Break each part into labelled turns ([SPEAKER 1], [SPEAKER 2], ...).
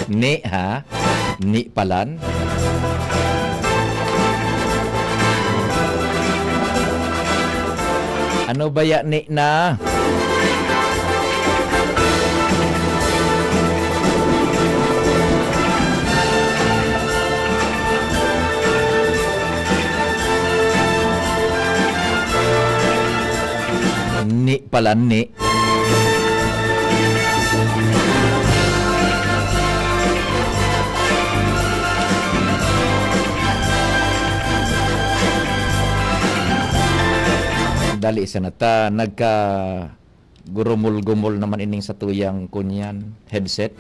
[SPEAKER 1] Ni ha? Ni palan? Ano ba ya ni na? Ni palan ni. Dali sa nata nagka gurumul-gumul naman ining sa tuyang kunyan headset.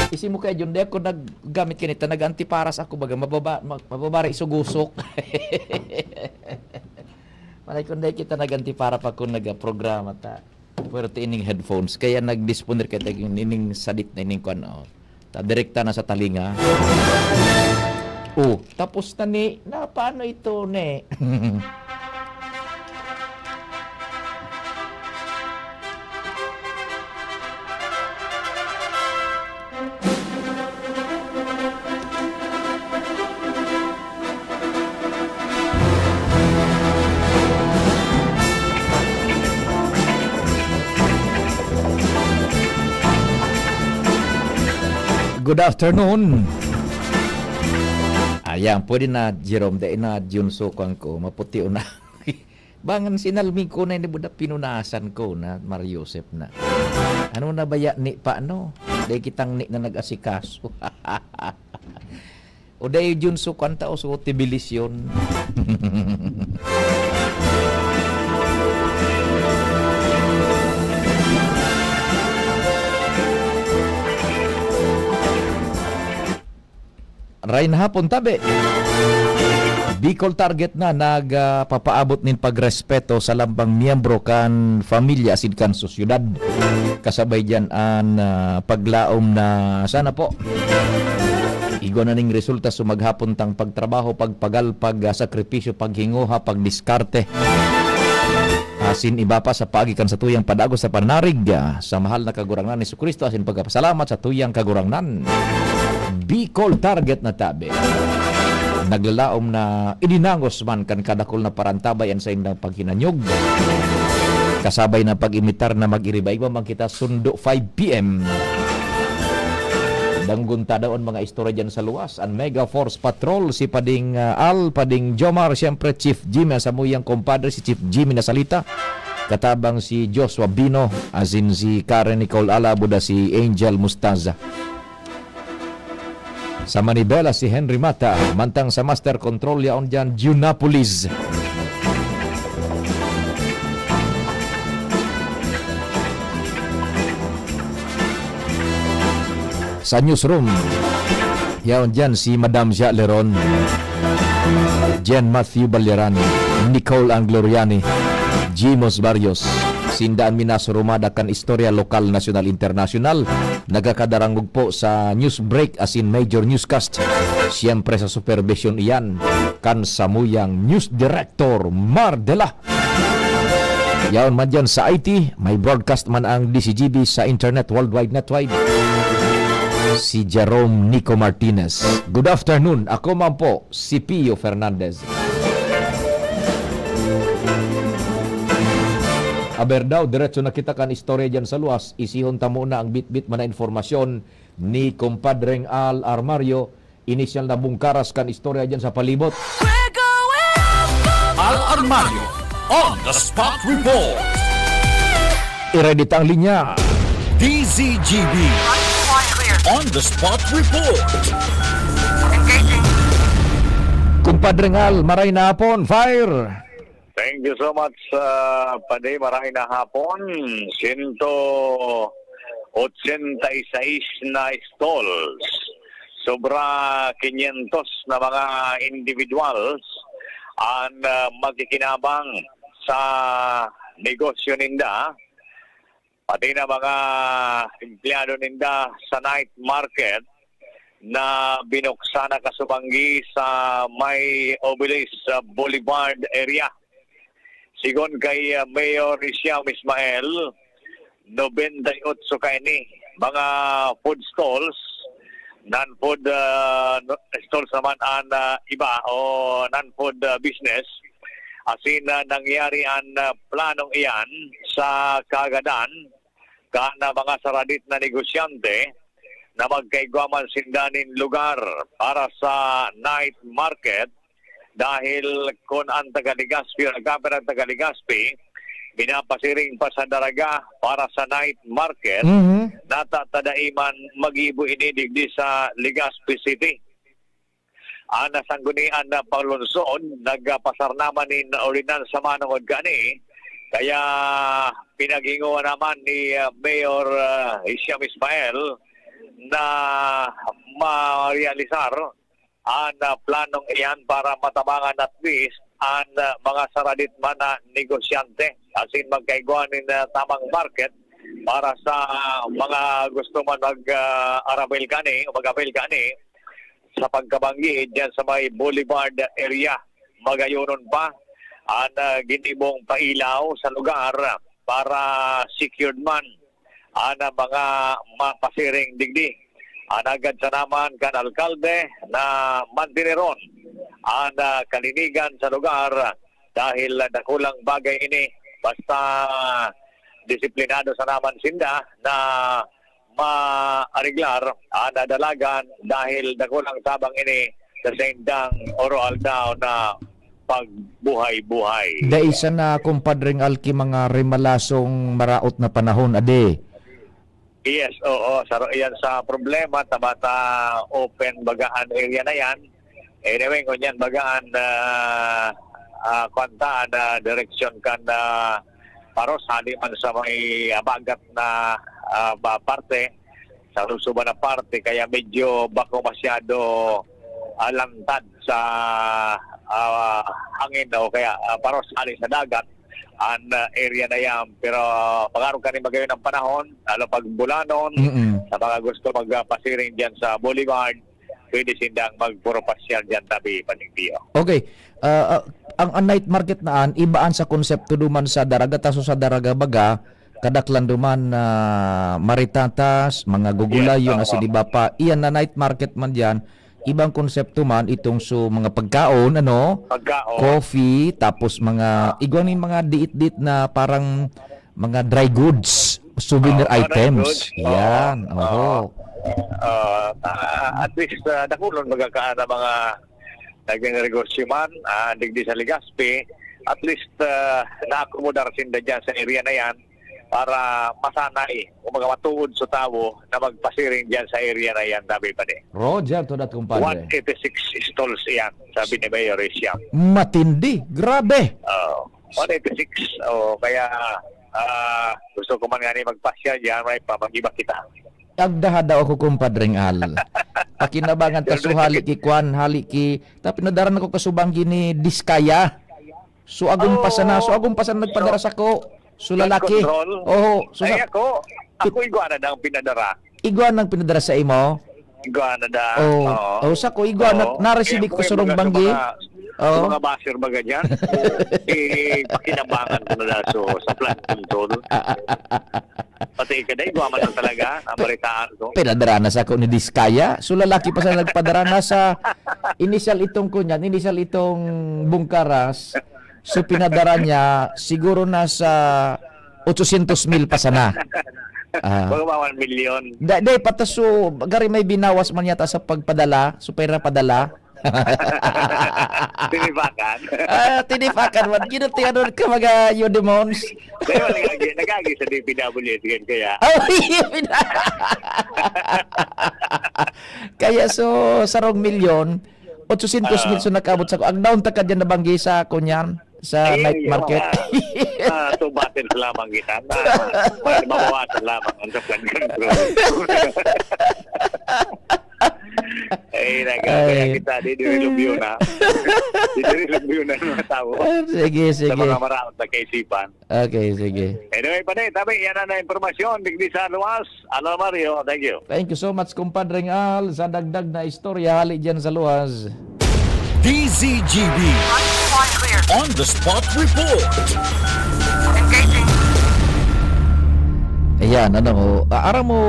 [SPEAKER 1] Isi mo kay John de ako naggamit kinita nag-antiparas ako baga mababari sugusok. Malay kun day kita nag-antipara pa kun nagaprograma ta. Pero ining headphones kaya nag-disponer kay ining sadit na ining kuan ta direkta na sa talinga. Oh, tapos na ni na paano ito ne? Good afternoon. Ayan, pwede na Jerome, dahil na Junso ko maputi na. Bangan sinalmi ko na, hindi buda pinunasan ko na Mario Joseph na. Ano na ba ya ni pa no? Dahil kitang ni na nag-asikaso. O dahil Junso kanta o so tibilis yun. Rain hapon tabi. Bicol target na nagpapaabot nin pagrespeto sa lambang miyembro kan familia asid kan sosyudad. Kasabay dyan ang paglaom na sana po. Igo na ning resulta sa maghapon tang pagtrabaho, pagpagal, pagsakripisyo, paghinguha, pagdiskarte. Asin iba pa sa pagikan sa tuyang padago sa panarig sa mahal na kagurangnan ni Jesucristo asin pagpasalamat sa tuyang kagurangnan. Bicol target na tabi. Naglalaom na ininangos man kan kadakol na parantabayan sa indang paghinanyog. Kasabay na pag-imitar na mag-iriba-iba man kita sundo 5 p.m. Danggunta daon mga istorya dyan sa luwas. Ang Mega Force Patrol, si Pading Al, Pading Jomar, siyempre Chief Jimmy, sa muyang kompadre, si Chief Jimmy na salita. Katabang si Joshua Bino, asin si Karen Nicole Alabuda, si Angel Mustaza. Sa Manibela si Henry Mata, mantang sa Master Control yaon dyan, Junapolis. Sa newsroom, yaon dyan si Madam Jia Leron, Jen Matthew Balyarani, Nicole Angloriani, Jimos Barrios, Sindaan Minas Rumada kan istorya lokal, national, international. Nagakadarangog po sa news break as in major newscast. Siyempre sa supervision iyan kan samuyang news director Mardela. Yaon man dyan sa IT, may broadcast man ang DCGB sa internet worldwide netwide. Si Jerome Nico Martinez. Good afternoon. Ako man po, si Pio Fernandez. Aber daw, diretso na kita kan istorya dyan sa luwas. Isihon tamo na ang bit-bit man na informasyon ni Compadreng Al Armario. Inisyal na bungkaras kan istorya dyan sa palibot.
[SPEAKER 2] Al Armario, on the spot report.
[SPEAKER 1] Iredita ang linya.
[SPEAKER 2] DZGB, on the spot report.
[SPEAKER 1] Compadreng Al, maray na hapon. Fire!
[SPEAKER 3] Thank you so much, Paday. Maraming na hapon. 186 na stalls. Sobra 500 na mga individuals ang magkikinabang sa negosyo ninda. Pati na mga empleyado ninda sa night market na binuksan na kasubanggi sa may Obelis Boulevard area. Sigon kay Mayor Isiam Ismael, 98 ka ini mga food stalls, non-food stalls naman ang iba o non-food business. Asin nangyari ang planong iyan sa kagadan kana mga saradit na negosyante na magkaigwaman sindanin lugar para sa night market dahil kung ang Tagaligaspi o nagkapit ang Tagaligaspi pinapasiring pa sa daraga para sa night market natatadaiman mag-ibo inidigdi sa Legazpi City. Ana sanggunian na palunsod nagpasar naman ni ordinansa manungod kani kaya pinaghinguan naman ni Mayor Hisham Ismael na ma-realisar ang planong iyan para matabangan at least ang mga saradit man na negosyante asin magkaiguan ng tamang market para sa mga gusto man mag-arabil kani o mag-avail kani sa pagkabanggi dyan sa may Boulevard area. Magayonon pa ang ginibong pailaw sa lugar para secured man ang mga mapasiring digdi. Agad sa naman kan alkalde na mantineron ang kalinigan sa lugar dahil dakulang bagay ini basta disiplinado sa naman sinda na maariglar ang dalagan dahil dakulang tabang ini sa sindang oral daw na pagbuhay-buhay.
[SPEAKER 1] Da isa na kumpadring alki mga rimalasong maraot na panahon ade.
[SPEAKER 3] Yes, oo. Saro yan sa problema. Tabata open bagaan area na yan. Anyway, kung yan bagaan kwanta na direksyon kan paros, hali man sa may bagat na parte, sa lusuban na parte, kaya medyo bako masyado alantad sa hangin o kaya paros hali sa dagat ang area na yan. Pero pag-araw ka rin magayon ng panahon, lalo pag bulanon, sa mga gusto magpasiring dyan sa Boulevard, pwede sindang magpuro-pasyal dyan tabi Panigpio.
[SPEAKER 1] Okay. Ang night market naan, ibaan sa konsepto duman sa daraga, taso sa daraga baga, kadaklan duman na maritatas, mga gugulay, yun na siliba pa. Iyan na night market man dyan, ibang konsepto man itong mga pagkaon,
[SPEAKER 3] Pagkaon.
[SPEAKER 1] coffee, tapos mga iguanin mga diit-diit na parang mga dry goods, souvenir items.
[SPEAKER 3] Dry goods.
[SPEAKER 1] Yan. Oo.
[SPEAKER 3] At least nakulon magkakaan na mga naging negosyo man, digdi sa Legazpi, at least na-accommodar sinda dyan sa area na yan para masanay o matuod sa tao na magpasiring dyan sa area na yan, sabi pa din.
[SPEAKER 1] Roger, to that kumpadre.
[SPEAKER 3] 186 stalls yan, sabi ni Mayor Hisham.
[SPEAKER 1] Matindi. Grabe.
[SPEAKER 3] 186. Kaya gusto ko man nga ni magpasya dyan, may pamagiba kita.
[SPEAKER 1] Agdaha daw ako kumpadreng al. Pakinabangan ta so hali ki kwan, hali ki. Tapi nadaran ako kasubang gini Diskaya. So agong pasana, nagpadara sa ko. So lalaki. Oo. So
[SPEAKER 3] Ay ako iguana na ang pinadara.
[SPEAKER 1] Iguan ang pinadara sa imo.
[SPEAKER 3] Iguana na.
[SPEAKER 1] Oh, sa ko iguan na-receive ko sa surong banggi.
[SPEAKER 3] Mga basher baga dyan. Pakinabangan ko na sa plant control. Pati ka na, iguaman lang talaga ang balitaan ko.
[SPEAKER 1] Pinadara na sa ko ni Diskaya. So lalaki pa sa nagpadara na sa initial itong bungkaras. So pinadara niya siguro nasa 800,000 pa sana.
[SPEAKER 3] Mga 1 million.
[SPEAKER 1] Day pataso gari may binawas man yata sa pagpadala, so pera padala.
[SPEAKER 3] Tinipakan.
[SPEAKER 1] Tinipakan man. Ginuti ka mga Udemons.
[SPEAKER 3] Kaya nagagi sa DPWS yan kaya.
[SPEAKER 1] Kaya so sarong milyon, 800,000 so nakabot sa ko. Ang down ta ka dyan nabanggi sa kunyan sa night market.
[SPEAKER 3] Tubatin lamang kita. Mabawasan lamang ang sa plan control. Kaya kita dinilubyo na. Dinilubyo na mga tao.
[SPEAKER 1] Sige.
[SPEAKER 3] Sa mga maraot na kaisipan.
[SPEAKER 1] Okay, sige.
[SPEAKER 3] Anyway, tabi, yan na informasyon. Digdi sa luwas. Ano, Mario? Thank you.
[SPEAKER 1] Thank you so much, kumpadreng Al, sa dagdag na istorya hali dyan sa luwas.
[SPEAKER 2] DZGB On the Spot Report.
[SPEAKER 1] Ayan, ara mo,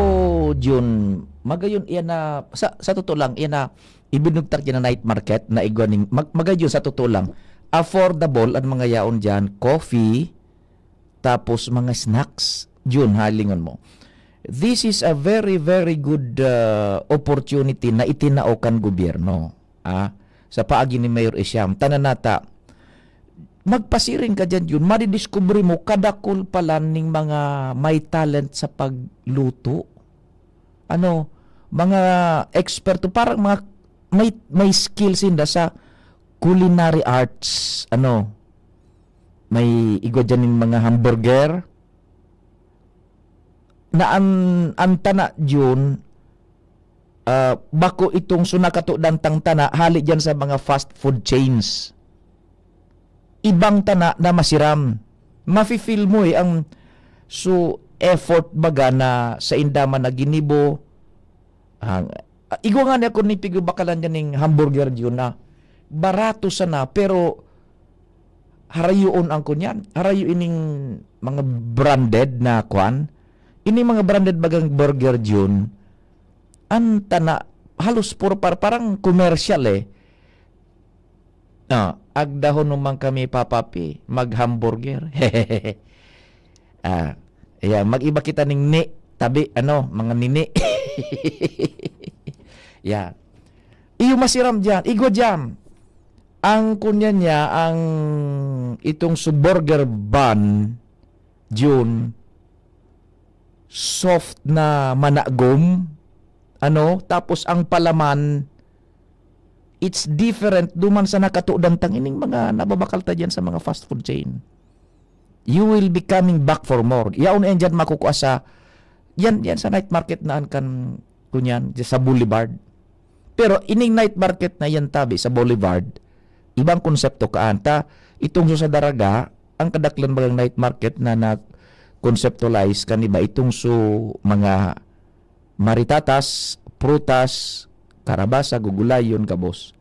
[SPEAKER 1] June, magayon iyan na, sa totoo lang, iyan na, ibinugtak yan na night market na igwaning, magayon sa totoo lang, affordable ang mga yaon dyan, coffee, tapos mga snacks, June, halingon mo. This is a very, very good opportunity na itinaokan gobyerno. Sa paagi ni Mayor Isyam, tananata, magpasiring ka dyan yun, madidiscovery mo kadakol pala ning mga may talent sa pagluto. Mga eksperto, parang mga may skills inda sa culinary arts. May igwa dyan ning mga hamburger na ang tana dyan, bako itong sunakato dantang tana, hali dyan sa mga fast food chains. Ibang tana na masiram. Mafe-feel mo ang effort baga na sa indaman na ginibo. Igwa nga niya kung nipigo bakalan dyan ng hamburger dyan na barato sana pero harayoon ang kunyan. Harayo ining mga branded na kwan. Ini mga branded bagang burger dyan. Ang tana halos puro parang commercial agdahon naman kami papapi mag-hamburger. Mag-iba kita ning ni tabi mga nini. Iyo masiram diyan, igwa diyan. Ang kunya niya ang itong burger bun June soft na managom tapos ang palaman it's different duman sa nakatudan tangining mga nababakal ta dyan sa mga fast food chain. You will be coming back for more. Yaon en dyan makukuha sa yan sa night market na kan kunyan sa Boulevard. Pero ining night market na yan tabi sa Boulevard, ibang konsepto kaanta. Itong sa Daraga, ang kadaklan bagang night market na conceptualize kaniba itong mga maritatas, prutas, karabasa, gugulayon, kabos.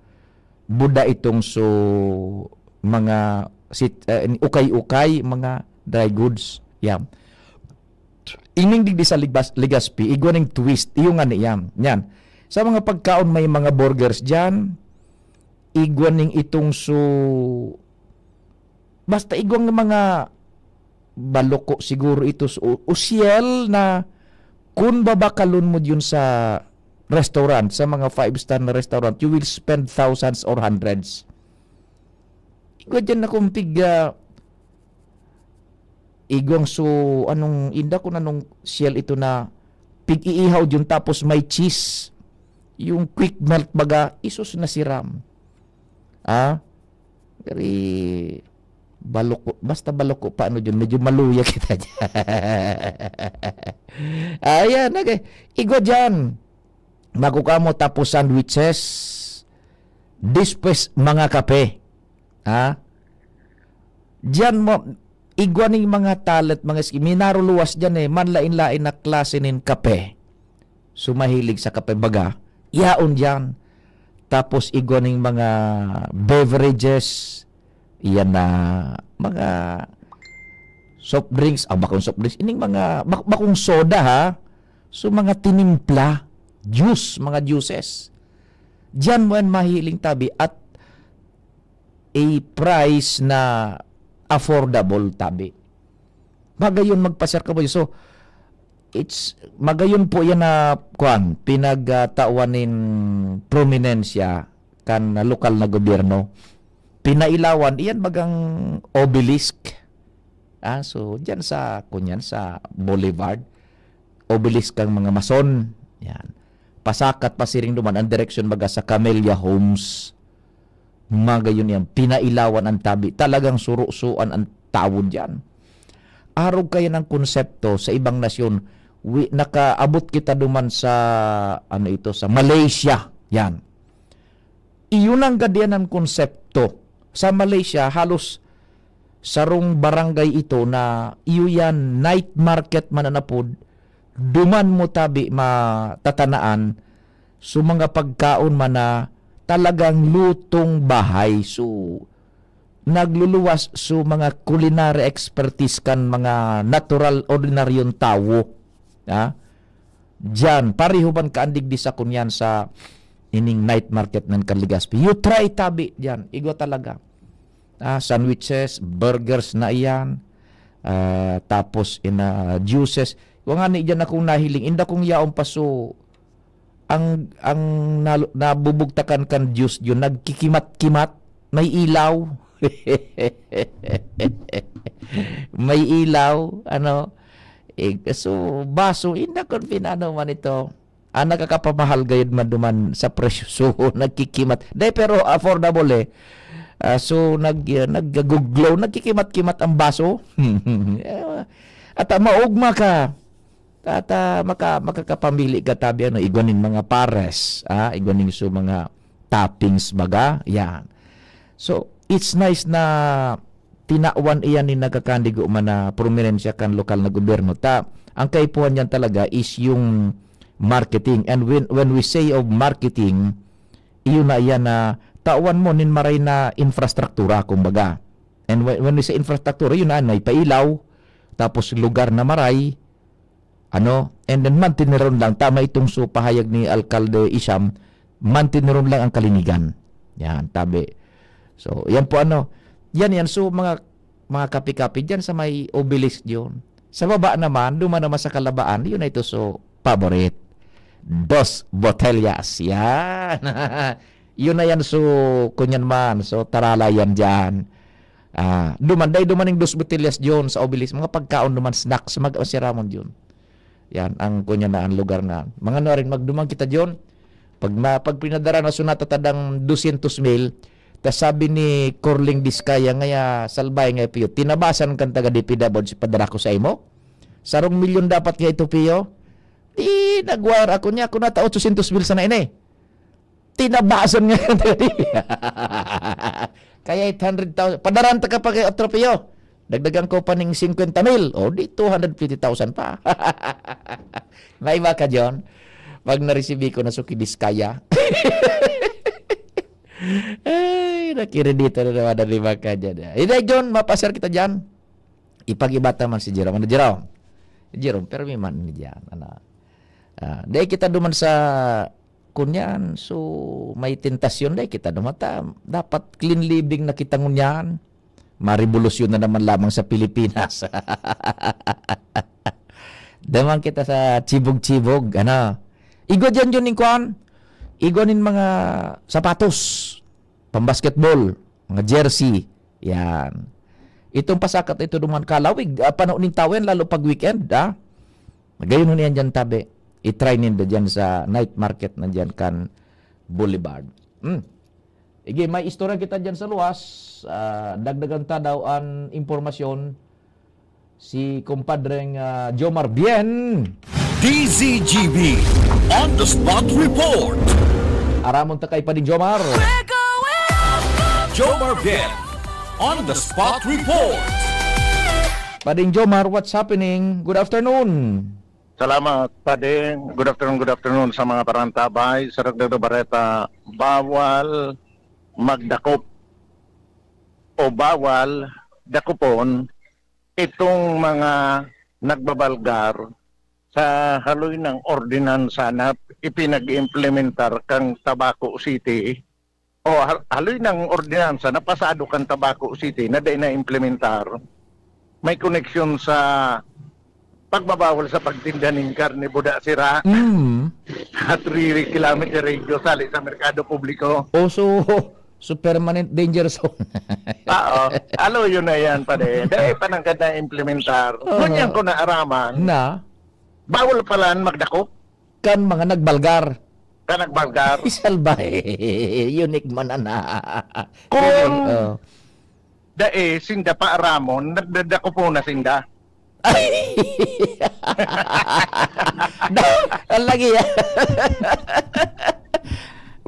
[SPEAKER 1] Buda itong mga ukay-ukay, mga dry goods. Ining digdi sa Legazpi, igwaning twist, iyo nga niyam. Yan. Sa mga pagkaon may mga burgers dyan, igwaning itong basta igwang ng mga baloko siguro ito usyel na kung babakalon mo yun sa restaurant, sa mga 5-star na restaurant, you will spend thousands or hundreds. Igwa dyan na kumpig igwang inda ko na nung shell ito na pig-iihaw dyan tapos may cheese. Yung quick melt baga, isos na siram. Dari baloko, basta baloko paano dyan, medyo maluya kita dyan. Ayan, okay. Igwa dyan. Magukamo tapos sandwiches. Dispes mga kape. Diyan mo igwa ning mga talent, mga minaro luwas diyan manlain-lain na klase nin kape. Sumahilig sa kape baga. Yaon diyan. Tapos igwa ning mga beverages. Iyan na mga soft drinks, bakong soft drinks, ining mga bakong soda So mga tinimpla, juice, mga juices. Diyan mo ang mahiling tabi at a price na affordable tabi. Magayon magpasar ka po. So, it's magayon po yan na pinagtauanin prominensya kan lokal na gobyerno. Pinailawan, iyan bagang obelisk. So, diyan sa Boulevard, obelisk kang mga mason. Yan. Pasakat pasiring duman ang direksyon baga sa Camellia Homes. Magayon yan. Pinailawan ang tabi. Talagang surusuan ang tawon diyan. Arog kaya ng konsepto sa ibang nasyon. Nakaabot kita duman sa sa Malaysia. Yan. Iyon ang gadian ng konsepto. Sa Malaysia, halos sarong barangay ito na iyo yan, night market mananapod, duman mo tabi matatanaan so mga pagkaon man na talagang lutong bahay. So, nagluluwas so mga culinary expertise kan mga natural ordinaryong tao. Ha? Diyan, pareho man kaandig di sa kunyan sa ining night market ng Legazpi. You try tabi diyan. Igo talaga. Sandwiches, burgers na iyan. Tapos juices. Wa nga ni diyan akong nahiling. Inda kong yaong paso ang nabubugtakan kan juice yun, nagkikimat-kimat, may ilaw. May ilaw, ano. So, baso, inda kon pinano man ito. Nakakapamahal gayud man duman sa presyo. So, nagkikimat. Dahil pero affordable eh. So, nag-guglaw, nagkikimat-kimat ang baso. At maugma ka. At makakapamili ka tabi, igwanin mga pares. Igwanin so mga toppings baga. Yan. So, it's nice na tinawan iyan ni nagkakandigo man na prominensya kan lokal na gobyerno. Ang kaipuhan yan talaga is yung marketing. And when we say of marketing, iyon na iyan na tawan mo nin maray na infrastruktura, kumbaga. And when we say infrastruktura, yun na, may pailaw, tapos lugar na maray, and then mantiniron lang, tama itong so pahayag ni Alcalde Isham, mantiniron lang ang kalinigan. Yan, tabi. So, yan po yan. So, mga kapi-kapi dyan sa may obelisk yun. Sa baba naman, duman naman sa kalabaan, yun na ito so favorite. Dos Botellas. Yan. Yun na yan so, kunyan man. So, tarala yan dyan. Dumaning Dos Botellas dyan sa obelisk. Mga pagkaon naman, snacks, mag-asiramon dyan. Yan, ang kunyan na ang lugar na. Mga rin, magdumang kita dyan. Pag pinadara na sunata tadang 200,000, tas sabi ni Corling Diskaya ngaya salbay nga piyo, tinabasan kan taga DPWH si padara ko sa imo. Sarong milyon dapat nga ito piyo. Nagwire ako niya, kung nata 800,000 sa na ini. Tinabasan nga kan taga kaya 800,000. Padaran ta ka pa kay otro piyo. Dagdagan ko pa ning 50,000. O di 250,000 pa. May iba ka John. Pag na-receive ko na suki Diskaya. Ay, nakiredito na naman ang lima ka dyan. Hindi, John, mapasar kita dyan. Ipag-ibata man si Jerome. Jerome, pero may man ni dyan. Dahil kita duman sa kunyan, so may tentasyon dahil kita dumata. Dapat clean living na kita ngunyan. Maribolusyon na naman lamang sa Pilipinas. Daman kita sa chibog-chibog. Igo dyan yun kwan. Igonin mga sapatos, pambasketball, mga jersey. Yan. Itong pasakat ito duman kalawig. Panauning tawen, lalo pag weekend. Gayon nun yan dyan tabi. I-try ninda dyan sa night market na dyan kan Boulevard. Ige, may istorya kita dyan sa luwas. Dagdagan ta daw ang impormasyon si kumpadreng Jomar Bien.
[SPEAKER 2] DZGB On The Spot Report.
[SPEAKER 1] Aramon ta kay Pading Jomar.
[SPEAKER 2] Jomar Ben On The Spot Report.
[SPEAKER 1] Pading Jomar, what's happening? Good afternoon.
[SPEAKER 4] Salamat, Padeng. Good afternoon sa mga parantabay. Sa Ragdado Bareta, bawal magdakop o bawal dakupon itong mga nagbabalgar sa haloy ng ordinansa na ipinag-implementar kang Tabaco City o haloy ng ordinansa na pasado kang Tabaco City na day na implementar, may koneksyon sa pagbabawal sa pagtinda ng karne buda sira at 3 kilometer radio sali sa merkado publiko.
[SPEAKER 1] So permanent danger zone.
[SPEAKER 4] Oo. Alo yun na yan pa rin. Dahil panangkad na implementar. Kunyan ko na araman.
[SPEAKER 1] Na?
[SPEAKER 4] Bawal palan magdakop.
[SPEAKER 1] Kan mga nagbalgar.
[SPEAKER 4] Ka nagbalgar.
[SPEAKER 1] Isalbay. Unique man na.
[SPEAKER 4] Kung sinda pa aramon, nagdadako po na sinda.
[SPEAKER 1] Ay! Lagi yan.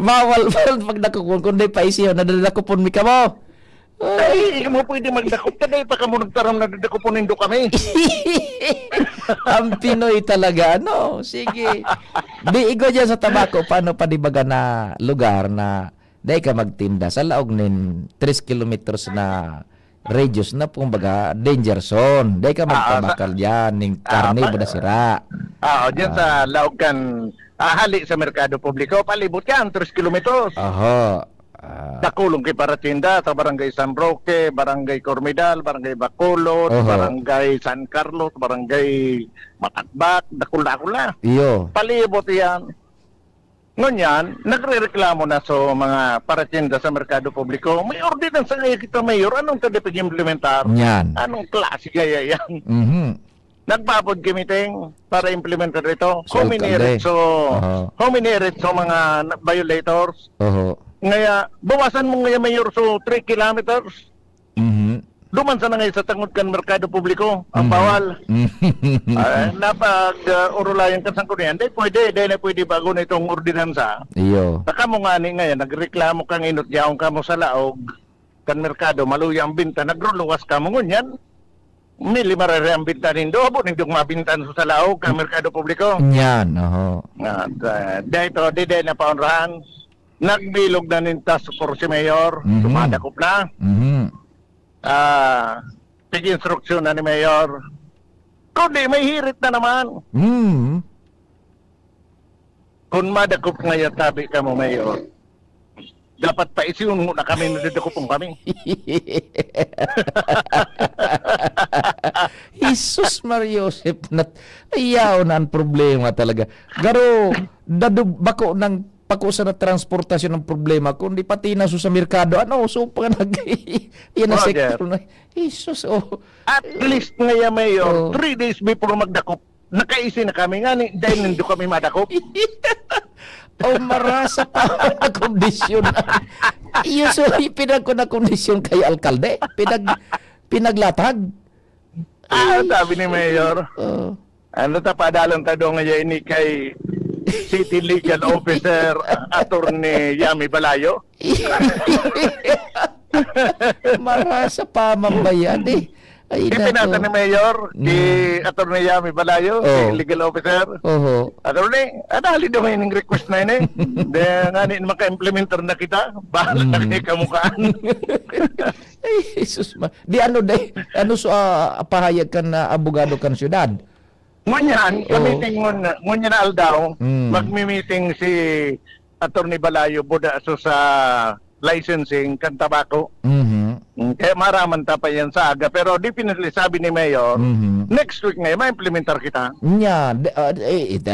[SPEAKER 1] Bawal pag nakukun, kundi pa isiyo, nadadakupon mi ka mo.
[SPEAKER 4] Ay, mo pwede magdakop ka dahil pa ka mo nagtaram nadadakuponin do kami.
[SPEAKER 1] Ang Pinoy talaga, no? Sige. Biigo dyan sa tabako, paano panibaga na lugar na dahil ka magtinda sa laog nin 3 kilometers na reduce na kumbaga danger zone. Dahil ka magpabakal yan, ning karne mo na sira.
[SPEAKER 4] Diyan sa Laucan, hali sa merkado publiko, palibot yan, 3 kilometros.
[SPEAKER 1] Oho.
[SPEAKER 4] Dakulong kay Paratinda, sa Barangay San Roque, Barangay Cormidal, Barangay Bacolod,
[SPEAKER 1] Oho.
[SPEAKER 4] Barangay San Carlos, Barangay Matakbak, dakula.
[SPEAKER 1] Iyo.
[SPEAKER 4] Palibot yan. Ngunyan, nagre-reklamo na sa mga paratinda sa merkado publiko. May ordinance kaya kita, Mayor. Anong tadi pag-implementar?
[SPEAKER 1] Yan.
[SPEAKER 4] Anong klase kaya yan?
[SPEAKER 1] Mhm.
[SPEAKER 4] Nagpapod kimiting para implementar ito.
[SPEAKER 1] So, alkalde. Oho.
[SPEAKER 4] Hominirit so mga violators.
[SPEAKER 1] Oho.
[SPEAKER 4] Ngaya, bawasan mo ngayon, Mayor, so 3 kilometers.
[SPEAKER 1] Mhm.
[SPEAKER 4] Duman sa na ngayon sa tangod kan merkado publiko, ang bawal. Napag-urulayan ka sa kunyan, dahil na pwede bago na itong ordinansa.
[SPEAKER 1] Iyo.
[SPEAKER 4] Saka mo nga ni ngayon, nagreklamo kang inutyaong ka mo sa laog, kan merkado, maluya ang binta, nagruluwas ka mo ngunyan. Mili marari ang binta nindo, abo nindong mabintan sa laog, kan merkado publiko.
[SPEAKER 1] Yan. Oho.
[SPEAKER 4] Dahil di na paunrahan, nagbilog na nintas por si Mayor, tumadakop na.
[SPEAKER 1] Mhm.
[SPEAKER 4] Tig-instruksyon na ni Mayor. Kundi may hirit na naman.
[SPEAKER 1] Mhm.
[SPEAKER 4] Kung madakop ngayon tabi ka mo, Mayor, dapat pa isiyon mo na kami, nadadakopong kami.
[SPEAKER 1] Jesus Mariosep na ayaw na ang problema talaga. Garo, bako ng pakusa na transportasyon ng problema, kundi pati na sa merkado, so pa yan na
[SPEAKER 4] Roger.
[SPEAKER 1] sektor na. Jesus,
[SPEAKER 4] At least ngayon, Mayor,
[SPEAKER 1] Oh.
[SPEAKER 4] 3 days before magdakop, nakaisi na kami nga ni, dahil nando kami madakop.
[SPEAKER 1] Marasa pa na kondisyon. Usually, pinag ko na kondisyon kay alkalde. Pinaglatag.
[SPEAKER 4] Sabi ni Mayor,
[SPEAKER 1] Oh.
[SPEAKER 4] ano tapadalang tado ngayon ini kay City Legal Officer Attorney Yami Balayo.
[SPEAKER 1] Marasa pa mambayan Ay,
[SPEAKER 4] Ipinasa ni Mayor, si Attorney Yami Balayo, si
[SPEAKER 1] Oh.
[SPEAKER 4] Legal Officer.
[SPEAKER 1] Oho.
[SPEAKER 4] Attorney, adali daw ngayon yung request na yun Then, nga maka-implementer na kita. Bahala na kayo kamukhaan.
[SPEAKER 1] Ay, Jesus ma. Di ano pahayag kan na abogado kan syudad?
[SPEAKER 4] Ngunyan, kamiting ngunyan na aldaw, magmi-meeting si Attorney Balayo buda sa licensing kan tabako.
[SPEAKER 1] Mhm.
[SPEAKER 4] Kaya maraman pa yan sa aga. Pero definitely sabi ni Mayor, next week ngayon, ma-implementar kita.
[SPEAKER 1] Nya,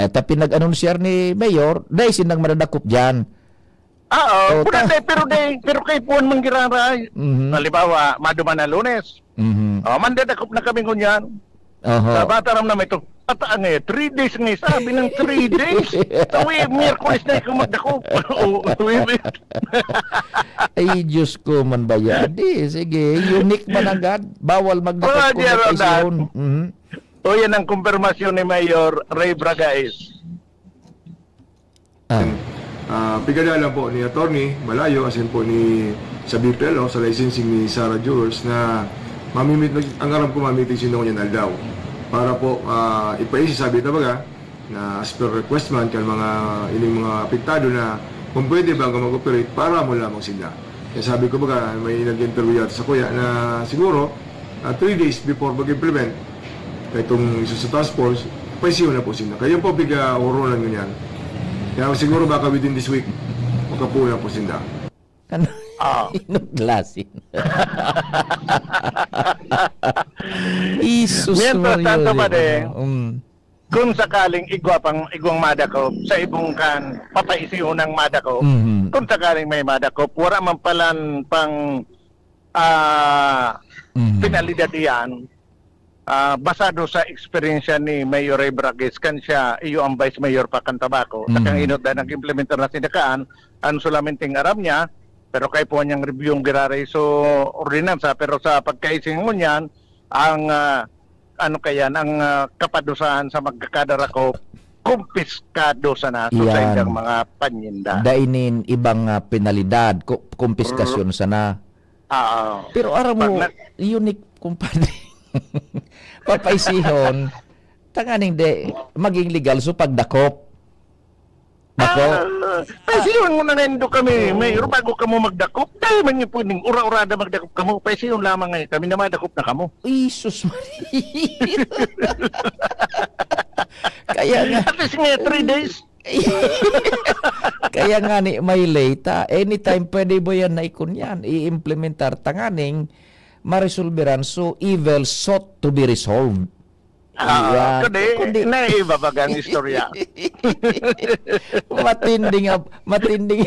[SPEAKER 1] tapi nag-anunsiyar ni Mayor, dahil sinang madadakop dyan.
[SPEAKER 4] Oo,
[SPEAKER 1] Oh,
[SPEAKER 4] pero kay puwan manggiraray. Halimbawa, maduman na Lunes.
[SPEAKER 1] Mhm.
[SPEAKER 4] Mandadakop na kami ngunyan.
[SPEAKER 1] Oho.
[SPEAKER 4] Sa bataram na may ito, pataan ngayon, 3 days ngayon, sabi ng 3 days. Tawi, Miyerkules na ikaw magdakop.
[SPEAKER 1] Ay, Diyos ko man ba yan? Sige, unique man agad. Bawal magdakop
[SPEAKER 4] Roger,
[SPEAKER 1] kung napaisyon. Mhm.
[SPEAKER 4] O yan ang kumpirmasyon ni Mayor Ray Bragais.
[SPEAKER 5] Pigada lang po ni Attorney Balayo, asin po ni sa BPL, sa licensing ni Sarah Jewers na ang aram ko mamiting sino niya aldaw para po ipaisi sabi tabaga na as per request man kan mga ining mga apektado na kung pwede ba nga mag-operate para mo lamang sila. Kaya sabi ko baga may nag-interview yata sa kuya na siguro 3 days before mag-implement kaya itong isa sa task force, paisiyo na po sila. Kaya po biga urulan nyo yan. Kaya siguro baka within this week, makapuha po sila.
[SPEAKER 1] Ano? Inuglasin. Isus
[SPEAKER 4] Mientras tanto pa din,
[SPEAKER 1] Mm.
[SPEAKER 4] kung sakaling igwang madakop sa ibong kan papaisiyo ng madakop,
[SPEAKER 1] Mhm.
[SPEAKER 4] kung sakaling may madakop, wala man palan pang
[SPEAKER 1] Mhm.
[SPEAKER 4] penalidad yan. Basado sa experience ni Mayor Ray Bragais, kan siya iyo ang Vice Mayor pa kan Tabaco. Sakang inot na nag-implementar na sinakaan, ang sulamenting aram niya, pero kay po niyang review yung giraray so ordinansa, pero sa pagkaising mo niyan, ang ang kapadusahan sa magkakadarako, kumpiskado sa naso sa
[SPEAKER 1] Yan.
[SPEAKER 4] ilang mga panyinda.
[SPEAKER 1] Dainin ibang penalidad, kumpiskasyon sana. Pero ara mo, unique kumpanya. Papaisihon, tanganing maging legal so pagdakop. Nako.
[SPEAKER 4] Pasiyon mo na nga indo kami. Mayroon bago ka mo magdakop. Dahil man yung pwedeng ura-urada magdakop ka mo. Pasiyon lamang ngayon. Kami na madakop na kamo.
[SPEAKER 1] Isus Maria. Kaya nga,
[SPEAKER 4] At least nga 3 days.
[SPEAKER 1] kaya nga ni may late, anytime pwede ba yan na ikon yan, i-implementar tanganing maresolveran so evil sought to be resolved. Yan.
[SPEAKER 4] Kundi, naiba bagang istorya.
[SPEAKER 1] matinding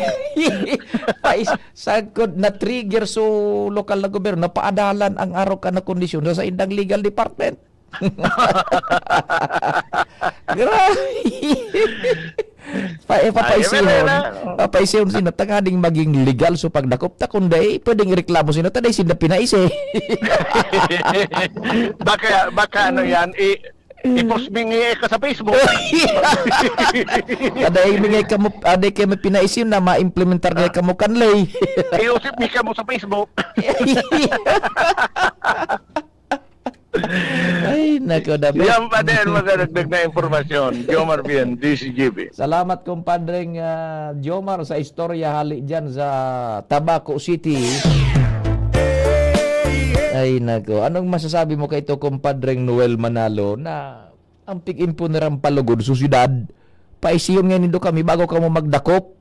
[SPEAKER 1] sagkod na trigger so lokal na gobyerno na paadalan ang araw ka na kondisyon sa indang legal department. Grabe. Papaisihon sino tangading maging legal so pagdakop ta kundi pwedeng reklamo sino taday sino pinaisi.
[SPEAKER 4] baka ano yan, i-post mingi ka sa Facebook.
[SPEAKER 1] Taday mingay kamo aday kay pinaisi na ma-implementar kay kamo kanlay.
[SPEAKER 4] I-usip mi ka mo sa Facebook.
[SPEAKER 1] Ay, nako da.
[SPEAKER 4] Yan pa din magdagdag na informasyon. Jomar Bien, DCGB.
[SPEAKER 1] Salamat kumpadreng Jomar sa istorya hali dyan sa Tabaco City. Ay nako, anong masasabi mo kay ito kumpadreng Noel Manalo na ang pikin po na palugod sa syudad? Paisiyon nga nindo kami bago ka mo magdakop.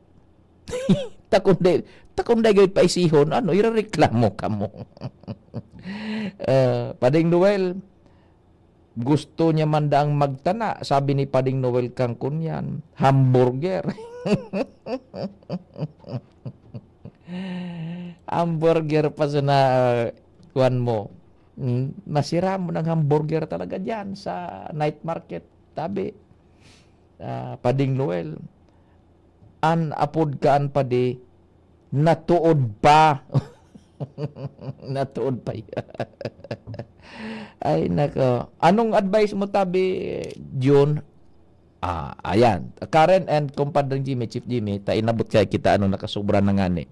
[SPEAKER 1] Takunday gayud paisihon, ano, irereklamo ka mo. Pading Noel, gusto niya man daang magtana, sabi ni Pading Noel Kangkon yan, hamburger. Hamburger pa sa na kuwan mo. Masira mo ng hamburger talaga dyan sa night market. Tabi, Pading Noel, apod kaan padi, natuod pa. Natuod pa yan. Ay nako. Anong advice mo tabi, June? Ayan. Karen and kumpadreng Jimmy, Chief Jimmy, inabot kay kita ano nakasubra na nga ni.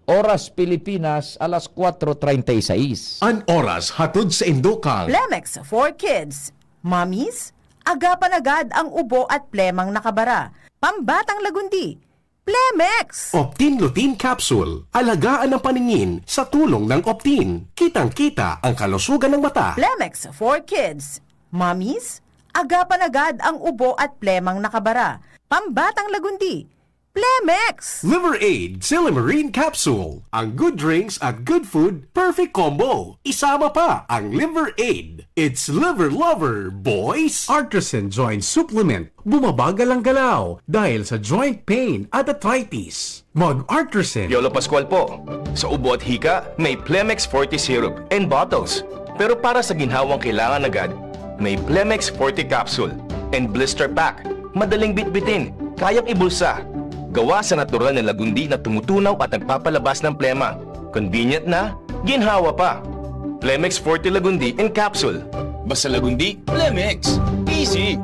[SPEAKER 1] Oras Pilipinas, alas 4:36.
[SPEAKER 2] An oras hatod sa Indokang.
[SPEAKER 6] Plemex for Kids. Mommies, agapan agad ang ubo at plemang nakabara. Pambatang lagundi. Plemex!
[SPEAKER 7] Optin Lutein Capsule. Alagaan ang paningin sa tulong ng Optin. Kitang-kita ang kalusugan ng mata.
[SPEAKER 6] Plemex for Kids. Mommies, agapan agad ang ubo at plemang nakabara. Pambatang lagundi. Plemex!
[SPEAKER 7] Liver Aid Silimarine Capsule. Ang good drinks at good food, perfect combo. Isama pa ang Liver Aid. It's liver lover, boys!
[SPEAKER 8] Artisan Joint Supplement. Bumabagal ang galaw dahil sa joint pain at arthritis. Mag-Artisan.
[SPEAKER 9] Yolo Pascual po. Sa ubo at hika, may Plemex Forte Syrup and bottles. Pero para sa ginhawang kailangan agad, may Plemex Forte Capsule and Blister Pack. Madaling bitbitin, kayang ibulsa. Gawa sa natural na lagundi na tumutunaw at nagpapalabas ng plema. Convenient na, ginhawa pa. Plemex Forte Lagundi in Capsule. Basta lagundi, Plemex. Easy!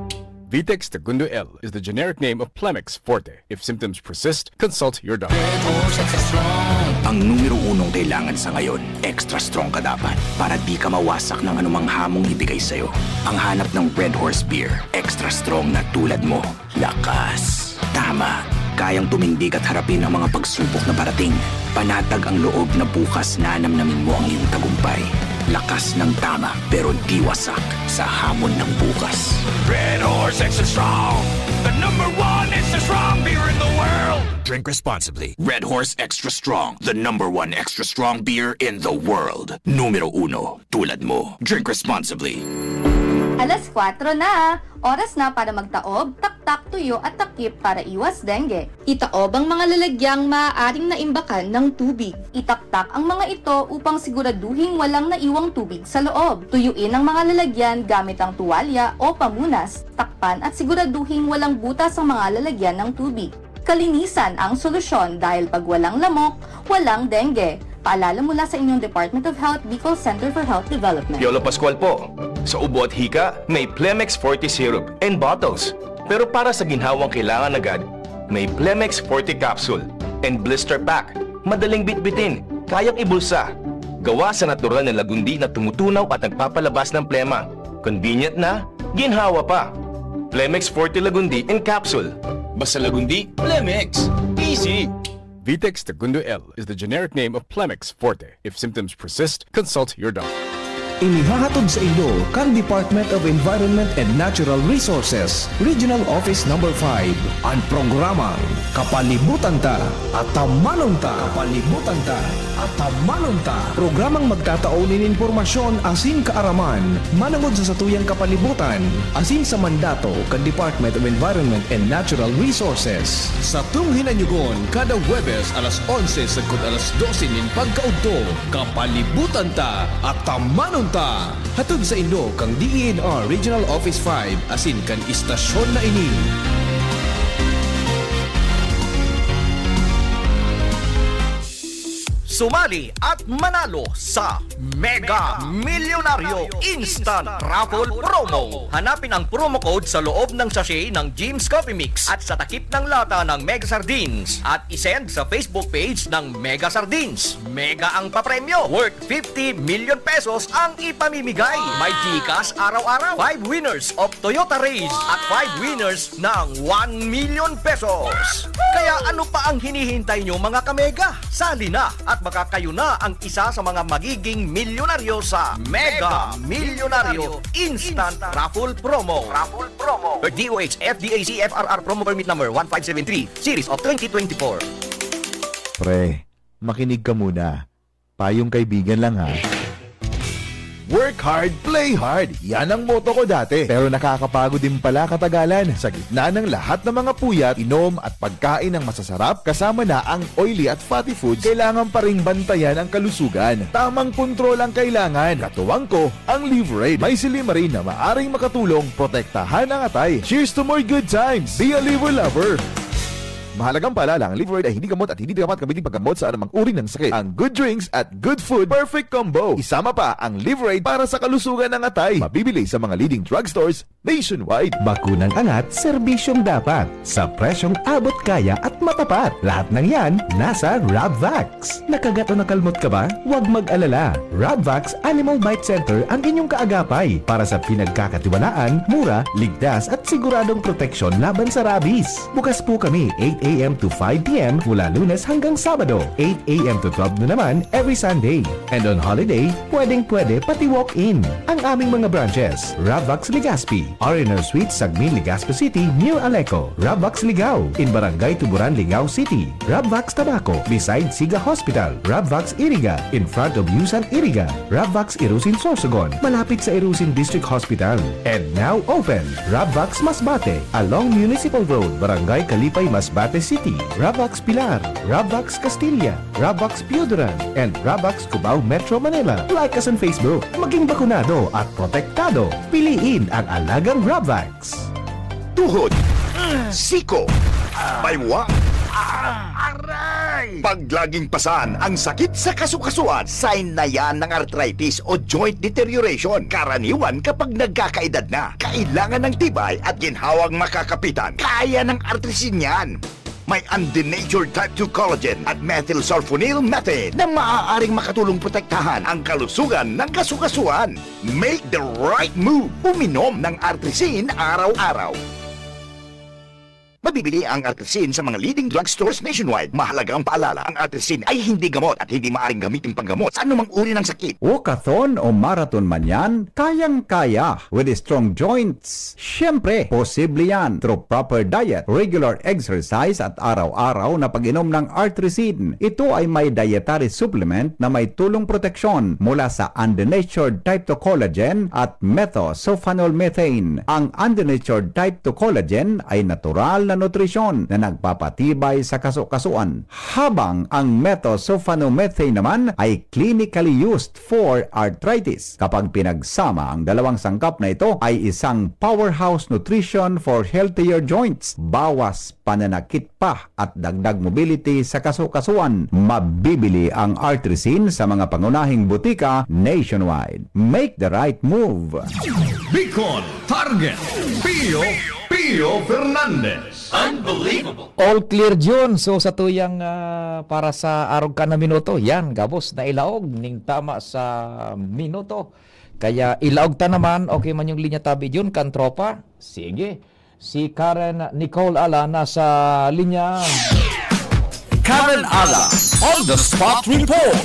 [SPEAKER 10] Vitex Segundo L is the generic name of Plemex Forte. If symptoms persist, consult your doctor.
[SPEAKER 11] Ang numero unong kailangan sa ngayon, extra strong ka dapat para di ka mawasak ng anumang hamong ibigay sa'yo. Ang hanap ng Red Horse Beer, extra strong na tulad mo. Lakas. Tama. Kayang tumindig at harapin ang mga pagsubok na parating. Panatag ang loob na bukas na namnamin mo ang iyong tagumpay. Lakas ng tama pero di wasak sa hamon ng bukas.
[SPEAKER 2] Red Horse Extra Strong, the #1 extra strong beer in the world.
[SPEAKER 11] Drink responsibly. Red Horse Extra Strong, the #1 extra strong beer in the world. Numero 1, tulad mo. Drink responsibly.
[SPEAKER 12] Alas 4 na! Oras na para magtaob, taktak, tuyo at takip para iwas dengue. Itaob ang mga lalagyang maaaring naimbakan ng tubig. Itaktak ang mga ito upang siguraduhin walang naiwang tubig sa loob. Tuyuin ang mga lalagyan gamit ang tuwalya o pamunas, takpan at siguraduhin walang butas ang mga lalagyan ng tubig. Kalinisan ang solusyon dahil pag walang lamok, walang dengue. Paalala mula sa inyong Department of Health, Bicol Center for Health Development.
[SPEAKER 9] Yolo Pascual po. Sa ubo at hika, may Plemex Forte Syrup and bottles. Pero para sa ginhawang kailangan agad, may Plemex Forte Capsule and Blister Pack. Madaling bitbitin, kayang ibulsa. Gawa sa natural na lagundi na tumutunaw at nagpapalabas ng plema. Convenient na, ginhawa pa. Plemex Forte Lagundi in Capsule. Basta Lagundi, Plemex. Easy!
[SPEAKER 10] Vitex Segundo L is the generic name of Plemex Forte. If symptoms persist, consult your doctor.
[SPEAKER 8] Inihahatod sa inyo kang Department of Environment and Natural Resources, Regional Office Number 5, ang programang Kapalibutan Ta at Tamanong Ta. Kapalibutan Ta at Tamanong Ta. Programang magtataunin informasyon asin kaaraman, manangod sa satuyang kapalibutan, asin sa mandato kang Department of Environment and Natural Resources. Sa tunghinanyugon, kada Huwebes alas 11 sagkod alas 12 nin pagkaugto, Kapalibutan Ta at Tamanong Ta. Hatod sa Indo kang DENR Regional Office 5 asin kan istasyon na ini.
[SPEAKER 11] Sumali at manalo sa Mega Milyonaryo Instant Raffle Promo. Hanapin ang promo code sa loob ng sachet ng Jim's Coffee Mix at sa takip ng lata ng Mega Sardines at isend sa Facebook page ng Mega Sardines. Mega ang papremyo. Worth 50 million pesos ang ipamimigay. May Gcash araw-araw. 5 winners of Toyota Race at 5 winners ng 1 million pesos. Kaya ano pa ang hinihintay nyo mga kamega? Sali na at baka kayo na ang isa sa mga magiging milyonaryo sa Mega Milyonaryo Instant Raffle Promo. Per DOH FDAC FRR Promo Permit Number 1573 Series of 2024.
[SPEAKER 13] Pre, makinig ka muna. Payong kaibigan lang ha. Work hard, play hard. Yan ang motto ko dati. Pero nakakapagod din pala katagalan. Sa gitna ng lahat ng mga puyat, inom at pagkain ng masasarap, kasama na ang oily at fatty foods, kailangan pa ring bantayan ang kalusugan. Tamang kontrol ang kailangan. Katuwang ko, ang Liverade. May silimarin na maaring makatulong protektahan ang atay. Cheers to more good times. Be a liver lover. Mahalagang paalala, ang Liverade ay hindi gamot at hindi dapat gamitin paggamot sa anumang uri ng sakit. Ang good drinks at good food, perfect combo. Isama pa ang Liverade para sa kalusugan ng atay. Mabibili sa mga leading drugstores nationwide.
[SPEAKER 8] Bakunang angat, serbisyong dapat. Sa presyong abot kaya at matapat. Lahat ng yan, nasa Rabvax. Nakagat o nakalmot ka ba? Huwag mag-alala. Rabvax Animal Bite Center ang inyong kaagapay para sa pinagkakatiwalaan, mura, ligtas at siguradong proteksyon laban sa rabies. Bukas po kami 8 a.m. to 5 p.m. mula Lunes hanggang Sabado. 8 a.m. to 12 na naman every Sunday. And on holiday, pwedeng-pwede pati walk-in. Ang aming mga branches, Rabvax Legazpi, R&R Suite, Sagmin, Legazpi City, New Aleco, Rabvax Ligao, in Barangay Tuburan, Ligao City, Rabvax Tabaco, beside Siga Hospital, Rabvax Iriga, in front of Yusan Iriga, Rabvax Irusin Sorsogon, malapit sa Irusin District Hospital. And now open, Rabvax Masbate, along Municipal Road, Barangay Kalipay, Masbate City, Rabvax Pilar, Rabvax Castilla, Rabvax Pioduran, and Rabvax Cubao Metro Manila. Like us on Facebook. Maging bakunado at protektado. Piliin ang alagang Rabvax.
[SPEAKER 11] Tuhod, siko, baywa, aray! Pag laging pasan ang sakit sa kasukasuan, sign na yan ng arthritis o joint deterioration. Karaniwan kapag nagkakaedad na, kailangan ng tibay at ginhawang makakapitan. Kaya ng artrisin yan. May undenatured type 2 collagen at methylsulfonyl methane na maaaring makatulong protektahan ang kalusugan ng kasukasuan. Make the right move. Uminom ng artrisin araw-araw. Mabibili ang artrisin sa mga leading drugstores nationwide. Mahalagang paalala, ang artrisin ay hindi gamot at hindi maaaring gamitin panggamot sa anumang uri ng sakit.
[SPEAKER 8] Walkathon o marathon man yan, kayang-kaya with strong joints. Siyempre, posible yan through proper diet, regular exercise at araw-araw na pag-inom ng artrisin. Ito ay may dietary supplement na may tulong proteksyon mula sa undenatured type 2 collagen at methylsulfonyl methane. Ang undenatured type 2 collagen ay natural na nutrisyon na nagpapatibay sa kasukasuan, habang ang methylsulfonyl methane naman ay clinically used for arthritis. Kapag pinagsama ang dalawang sangkap na ito ay isang powerhouse nutrition for healthier joints, bawas pananakit pa at dagdag mobility sa kasukasuan. Mabibili ang artrisin sa mga pangunahing butika nationwide. Make the right move.
[SPEAKER 7] Bicol Target Pio Fernandez.
[SPEAKER 11] Unbelievable!
[SPEAKER 1] All clear June. So sa tuyang para sa arog ka na minuto, yan, gabos na ilaog ning tama sa minuto. Kaya ilaog ta naman, okay man yung linya tabi June, kan tropa. Sige. Si Karen Nicole Ala nasa linya.
[SPEAKER 2] Karen Ala on the spot report.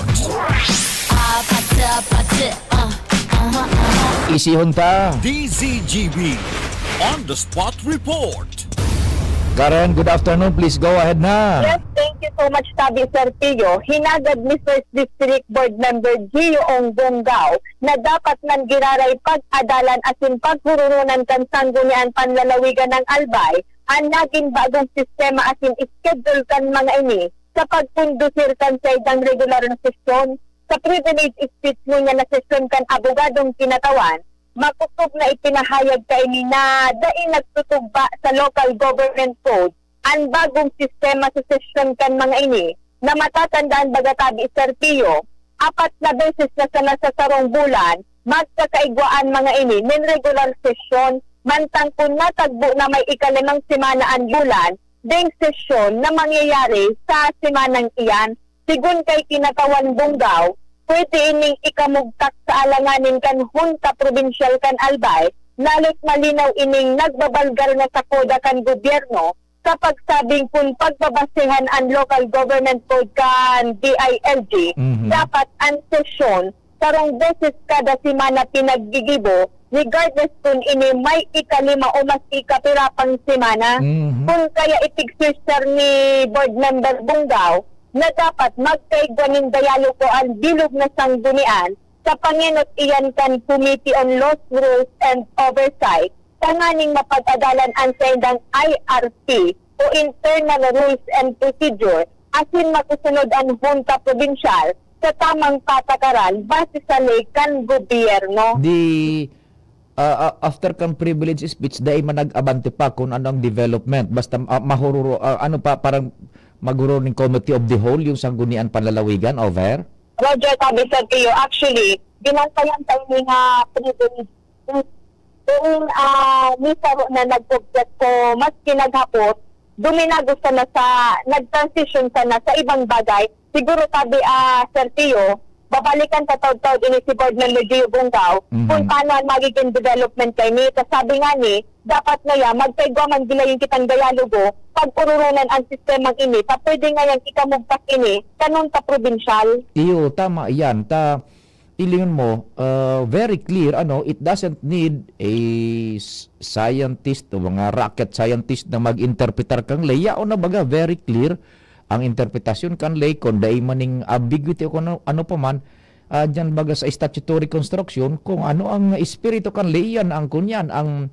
[SPEAKER 1] Isihon ta.
[SPEAKER 2] DZGB on the spot report.
[SPEAKER 1] Karen, good afternoon. Please go ahead na.
[SPEAKER 14] Yes, thank you so much, Tabi Sir Pio. Hinagad ni First District Board Member Gio Ong Bonggao na dapat nang giraray pag-adalan asin paghurununan kan sanggunian panlalawigan ng Albay ang naging bagong sistema asin schedule kan mga ini sa pagkundusir kan sa idang regular na sesyon sa privilege speech niya na sesyon kan abogadong kinatawan. Makukup na ipinahayag ka ini na dahil nagtutugba sa local government code ang bagong sistema sa sesyon kan mga ini na matatandaan baga Tabi Sir Pio, 4 na beses na sa nasasarong bulan magkakaigwaan mga ini nin regular sesyon mantang kung natagbo na may ikalimang simanaan bulan ding sesyon na mangyayari sa simanang iyan. Sigun kay kinatawan Bonggao, pwede ining ikamugtak sa alanganin kan Junta Provincial kan Albay, lalo't malinaw ining nagbabalgar na sa koda kan gobyerno sa pagsabing kung pagbabasehan ang local government code kan DILG, dapat ang sesyon sarong beses kada simana pinaggigibo regardless kung ini may ikalima o mas ikapirapang simana. Kung kaya itig-sister ni board member Bonggao na dapat magkaigwaning dialogo ang bilog na sanggunian sa panginot iyan kan Committee on Laws, Rules and Oversight tanganing mapag-adalan ang sendang IRP o Internal Rules and Procedure asin matusunod ang Junta Provincial sa tamang patakaran base sa ley kan gobyerno.
[SPEAKER 1] After kan privilege speech, dahil manag-abante pa kung anong development. Basta mahururo, parang maguro ng Committee of the Whole yung sanggunian panlalawigan, over?
[SPEAKER 14] Roger, Tabi Sir Pio, actually, ginantayan tayo nga privilege kung misaro na nag-object ko mas kinaghapot, duminago sana sa, nag-transition sana sa ibang bagay. Siguro Tabi Sir Pio, babalikan sa taod-taod ini si Board Member Gio Bonggao kung paano ang magiging development kay ni. Sabi nga ni, dapat na yan, magkaigwaman gilayin kitang dialogo pag ururunan ang sistemang ini. Ta pwede nga yan ikamugtak ini kanun ta provincial.
[SPEAKER 1] Iyo, tama yan. Ilingon mo, very clear, it doesn't need a scientist o mga rocket scientist na mag-interpretar kang lay. O na baga, very clear ang interpretasyon kan lay kung dahil maning ambiguity o kung ano pa man, dyan baga sa statutory construction, kung ano ang espiritu kan lay, yan ang kunyan, ang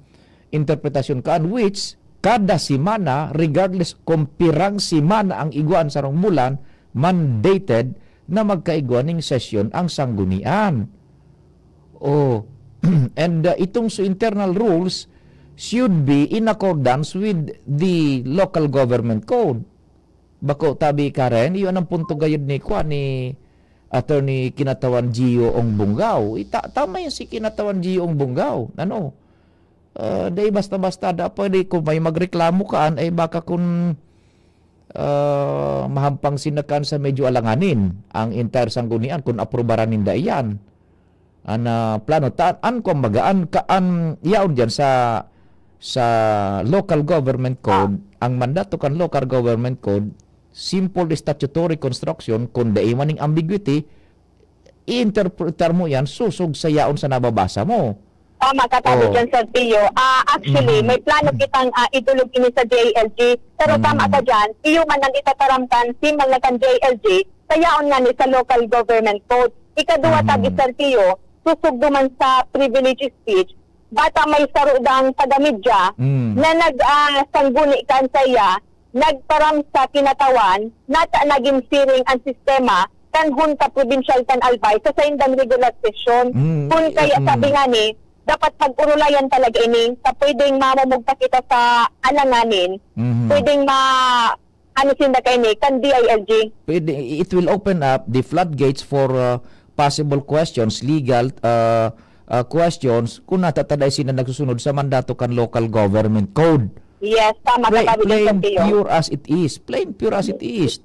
[SPEAKER 1] interpretasyon kan, which kada simana, regardless kung pirang simana ang iguan sa rong bulan, mandated na magkaiguaning sesyon ang sanggunian. And itong so internal rules should be in accordance with the local government code. Bako Tabi Karen, iyon ang punto gayud ni Attorney Kinatawan Gio Ong Bonggao. Tama yan si Kinatawan Gio Ong Bonggao. Dahil basta-basta pwede kung may magreklamo kaan ay baka kung mahampang sinakan sa medyo alanganin ang entire sanggunian kung aprobaran ninda iyan. Plano taan kung magaan kaan yaon dyan sa local government code. Ang mandato kan local government code, simple statutory construction, kung dahil maning ambiguity, i-interpretar mo yan, susog sa yaon sa nababasa mo.
[SPEAKER 14] Tama ka Tabi dyan, Sir Pio. Actually, may plano kitang itulog ini sa JLG. Pero tama ka dyan, iyo man ang itataramtan, simal na kan JLG, sayaon nga ni sa local government code. Ikaduwa Tabi, Sir Pio, susog duman sa privilege speech, bata may sarudang taga-media na nag-sangguni kan saya, nagparam sa kinatawan, naging siring ang sistema kan Junta Provincial kan Albay sa saindang regular session. Kung kaya sabi nga ni, dapat pag-urulayan talaga ini, sa pwedeng mamamugta kita sa alanganin, pwedeng sinda kayo ni, kan DILG.
[SPEAKER 1] It will open up the floodgates for possible questions, legal questions, kung natataday sila nagsusunod sa mandato kan local government code.
[SPEAKER 14] Yes, tama ka Tabi
[SPEAKER 1] Plain pure as it is. Plain pure as it is.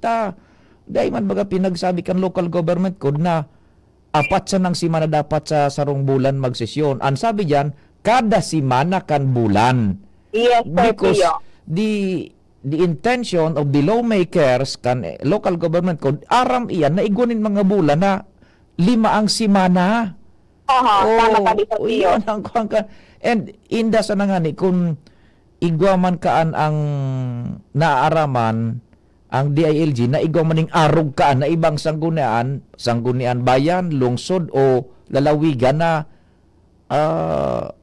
[SPEAKER 1] Dahil man baga pinagsabi kan local government code na 4 sa nang simana dapat sa sarong bulan magsesyon. Ang sabi diyan, kada simana kan bulan.
[SPEAKER 14] Yes, Sir
[SPEAKER 1] Because
[SPEAKER 14] Pio.
[SPEAKER 1] the intention of the lawmakers local government code aram iyan na igunin mga bula na 5 ang simana.
[SPEAKER 14] Tama ka di, Sir Pio.
[SPEAKER 1] Iyon ang kuwan ka. And inda sa nangani kung igwaman kaan ang naaaraman ang DILG na igwaman ning arog kaan na ibang sanggunian bayan, lungsod o lalawigan na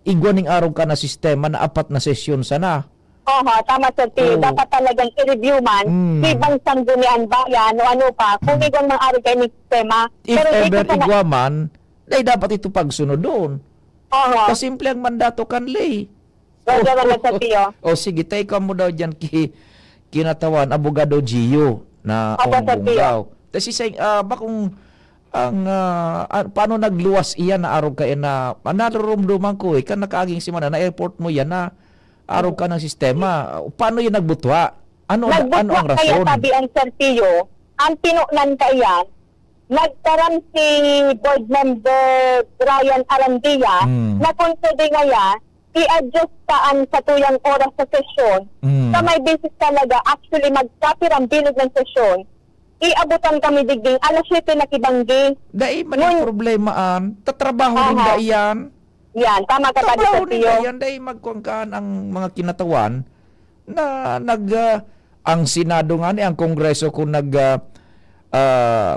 [SPEAKER 1] igwaning arog ka na sistema na 4 na sesyon sana.
[SPEAKER 14] Tama, Sir Pio. Dapat talagang i-review man ibang sanggunian bayan o ano pa kung igong mang-ari kayo ng sistema.
[SPEAKER 1] If ever
[SPEAKER 14] dito
[SPEAKER 1] igwaman, ay dapat ito pagsunod doon. Kasimple ang mandato kanlay.
[SPEAKER 14] Roger, Sir Pio.
[SPEAKER 1] Sige, take mo daw dyan kinatawan, Abogado Gio na
[SPEAKER 14] Opo, Sir Pio.
[SPEAKER 1] daw. Tapos isay, bakong paano nagluwas iyan na arog ka na narurumduman ko kan nakaaging simana na airport mo yan na arog ka ng sistema. Paano yan nagbutwa? Ano ang
[SPEAKER 14] Nagbutwa kaya
[SPEAKER 1] rason?
[SPEAKER 14] sabi ang Sir Pio, ang pinunan kayan, nagkaroon si board member Ryan Arandia na kung pwede ngaya, i-adjust taan sa tuyang oras sa sesyon sa may basis talaga actually magkapiram bilog ng sesyon, iabutan kami digding alas 7 na kibanggi.
[SPEAKER 1] Dai man yung problemaan, tatrabaho din da iyan.
[SPEAKER 14] Yan, tama ka tadi, Sir
[SPEAKER 1] Trabaho din
[SPEAKER 14] Pio.
[SPEAKER 1] da iyan, dai magkuangkaan ang mga kinatawan na ang Senado nga ni, ang Kongreso kung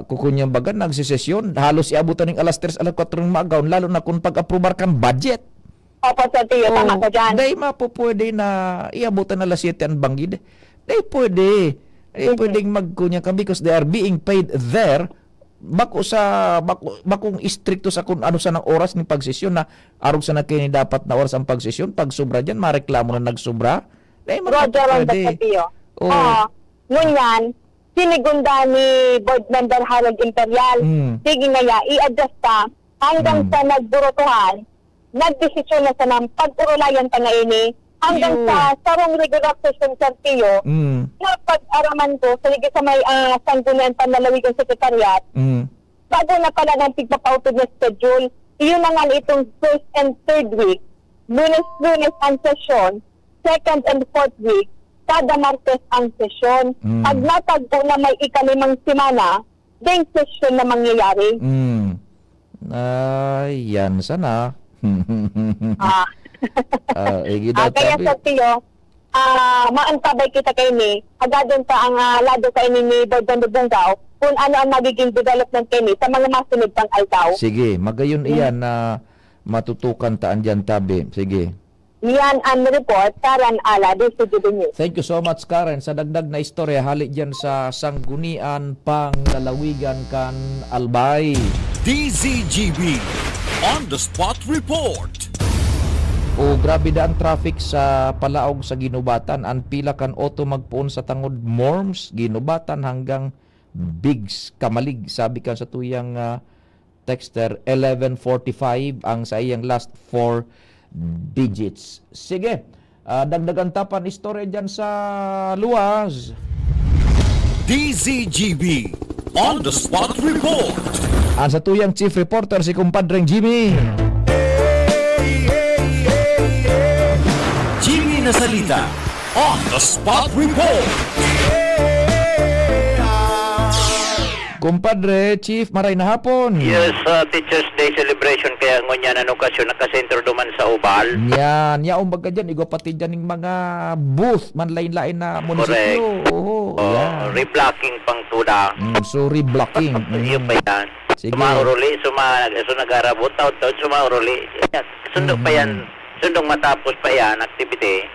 [SPEAKER 1] kukunyang baga nagsisesyon, halos iabutan ng alas 3, alas 4 ng maagaw, lalo na kung pag-aprobar kang budget.
[SPEAKER 14] Opo, Sir Pio, tama ka dyan.
[SPEAKER 1] Dahil pwede na iabutan alas 7 ang banggid. Dahil pwede. Pwedeng magkunya ka because they are being paid there bakong istrikto sa kung ano sa ng oras ng pagsesyon na arog sa nakini dapat na oras ang pagsesyon. Pag sobra dyan, mareklamo na nagsubra.
[SPEAKER 14] Roger on the Sir Pio. Ngunyan, sinigunda ni board member Harold Imperial. Sige nga ya, i-adjust ta hanggang sa nagburotuhan, nagdesisyon na sa nang pag-urulayan pa nga ini hanggang sa sarong regular session, Sir Pio, na pag-araman ko sa may sanggunian panlalawigan sekretariat, bago na pala ng pigpapautod na schedule, iyon na nga itong first and third week, lunes ang session, second and fourth week, kada Martes ang sesyon. Pag natagpo na may ika-5 semana, then session na mangyayari.
[SPEAKER 1] Yan sana.
[SPEAKER 14] Kaya sa Pio, maantabay kita kayo ni, agadon pa ang lado kayo ni Board Bungaw, kung ano ang magiging development kayo sa mga masunod pang altaw.
[SPEAKER 1] Sige, magayon iyan na matutukan taan dyan tabi. Sige.
[SPEAKER 14] Yan ang report, Karen Ala, DCGB News.
[SPEAKER 1] Thank you so much, Karen. Sa dagdag na istorya, halik dyan sa sanggunian pang lalawigan kan Albay.
[SPEAKER 2] DZGB On the Spot Report.
[SPEAKER 1] Grabe da ang traffic sa Palaog sa Ginubatan. Ang pila kan auto magpuon sa tangod Morms, Ginubatan hanggang Bigs, Kamalig. Sabi kan sa tuyang texter 1145 ang sa iyang last 4 digits. Sige, dagdagan tapan istorya dyan sa luwas.
[SPEAKER 2] DZGB On the Spot Report.
[SPEAKER 1] Ang sa tuyang chief reporter si kumpadreng Jimmy.
[SPEAKER 2] Jimmy Nasalita On the Spot Report.
[SPEAKER 1] Kumpadre, Chief, maray na hapon.
[SPEAKER 15] Yes, Teacher's Day celebration kaya ngunyan ang okasyon nakasentro duman sa Ubal.
[SPEAKER 1] Yan, yaong baga dyan, igo pati dyan yung mga booth, man lain-lain na munisipyo.
[SPEAKER 15] Correct. Reblocking pang tuda.
[SPEAKER 1] So, reblocking.
[SPEAKER 15] Yun pa yan.
[SPEAKER 1] Sige.
[SPEAKER 15] Sumauruli, nagarabot, taon-taon, sumauruli. Sundok pa yan, sundong matapos pa yan, activity.